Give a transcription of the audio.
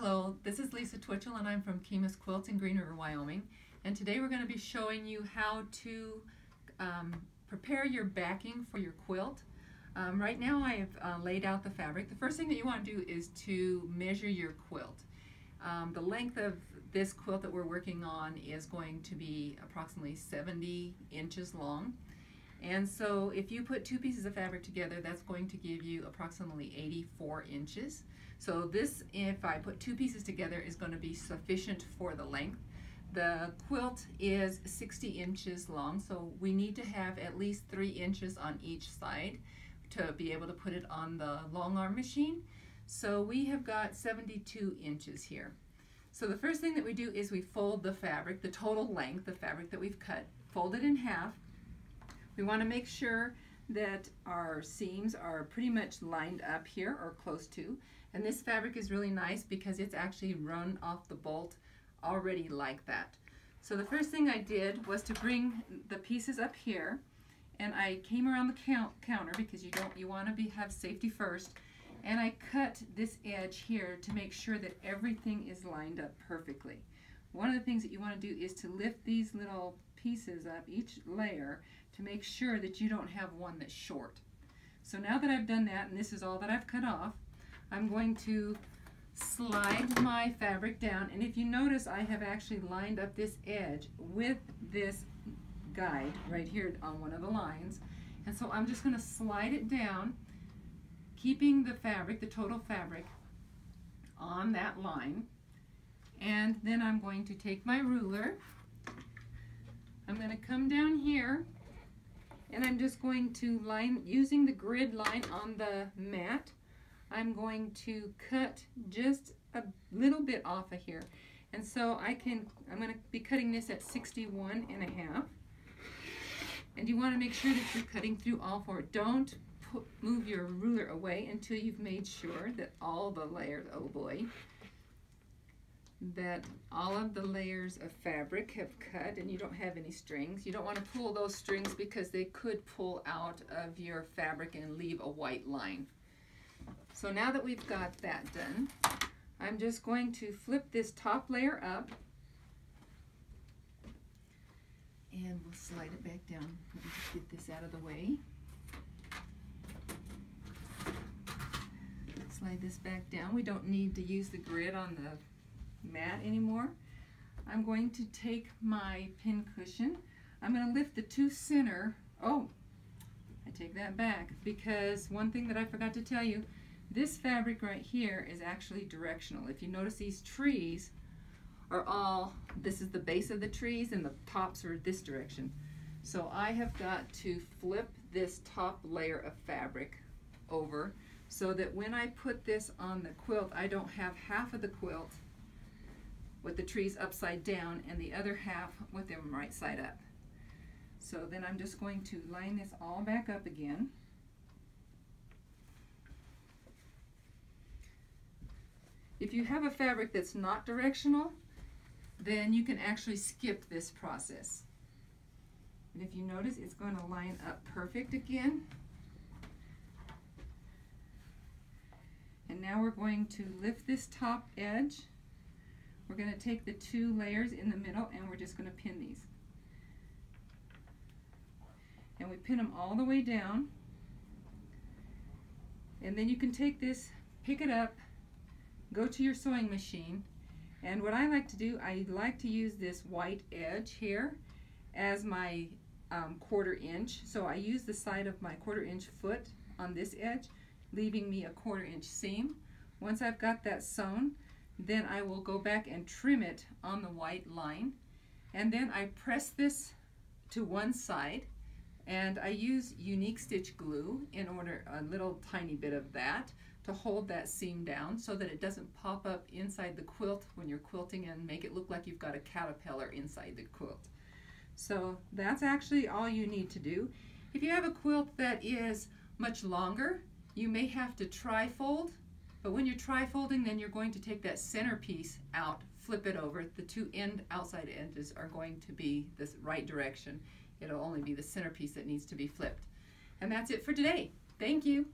Hello, this is Lisa Twitchell and I'm from Kima's Quilts in Green River, Wyoming. And today we're going to be showing you how to prepare your backing for your quilt. Right now I have laid out the fabric. The first thing that you want to do is to measure your quilt. The length of this quilt that we're working on is going to be approximately 70 inches long. And so if you put two pieces of fabric together, that's going to give you approximately 84 inches. So this, if I put two pieces together, is going to be sufficient for the length. The quilt is 60 inches long, so we need to have at least 3 inches on each side to be able to put it on the long arm machine. So we have got 72 inches here. So the first thing that we do is we fold the fabric, the total length, the fabric that we've cut, fold it in half. We want to make sure that our seams are pretty much lined up here or close to. And this fabric is really nice because it's actually run off the bolt already like that. So the first thing I did was to bring the pieces up here, and I came around the counter because you want to have safety first, and I cut this edge here to make sure that everything is lined up perfectly. One of the things that you want to do is to lift these little pieces up, each layer, to make sure that you don't have one that's short. So now that I've done that, and this is all that I've cut off, I'm going to slide my fabric down, and if you notice, I have actually lined up this edge with this guide right here on one of the lines, and so I'm just going to slide it down, keeping the fabric, the total fabric, on that line. And then I'm going to take my ruler, I'm going to come down here, and I'm just going to line, using the grid line on the mat, I'm going to cut just a little bit off of here. And so I'm going to be cutting this at 61.5. And you want to make sure that you're cutting through all four. Don't move your ruler away until you've made sure that all the layers, oh boy, that all of the layers of fabric have cut and you don't have any strings. You don't want to pull those strings because they could pull out of your fabric and leave a white line. So now that we've got that done, I'm just going to flip this top layer up and we'll slide it back down. Let me just get this out of the way. Slide this back down. We don't need to use the grid on the mat anymore. I'm going to take my pin cushion. I'm going to lift the two center. Oh, I take that back because one thing that I forgot to tell you, this fabric right here is actually directional. If you notice, these trees are all, this is the base of the trees and the tops are this direction. So I have got to flip this top layer of fabric over so that when I put this on the quilt, I don't have half of the quilt with the trees upside down and the other half with them right side up. So then I'm just going to line this all back up again. If you have a fabric that's not directional, then you can actually skip this process. And if you notice, it's going to line up perfect again. And now we're going to lift this top edge. We're going to take the two layers in the middle and we're just going to pin these. And we pin them all the way down. And then you can take this, pick it up, go to your sewing machine, and what I like to do, I like to use this white edge here as my 1/4 inch. So I use the side of my 1/4 inch foot on this edge, leaving me a 1/4 inch seam. Once I've got that sewn, then I will go back and trim it on the white line, and then I press this to one side, and I use unique stitch glue in order, a little tiny bit of that, to hold that seam down so that it doesn't pop up inside the quilt when you're quilting and make it look like you've got a caterpillar inside the quilt. So that's actually all you need to do. If you have a quilt that is much longer, you may have to tri-fold, but when you're tri-folding, then you're going to take that center piece out, flip it over. The two outside edges are going to be this right direction. It'll only be the center piece that needs to be flipped. And that's it for today. Thank you.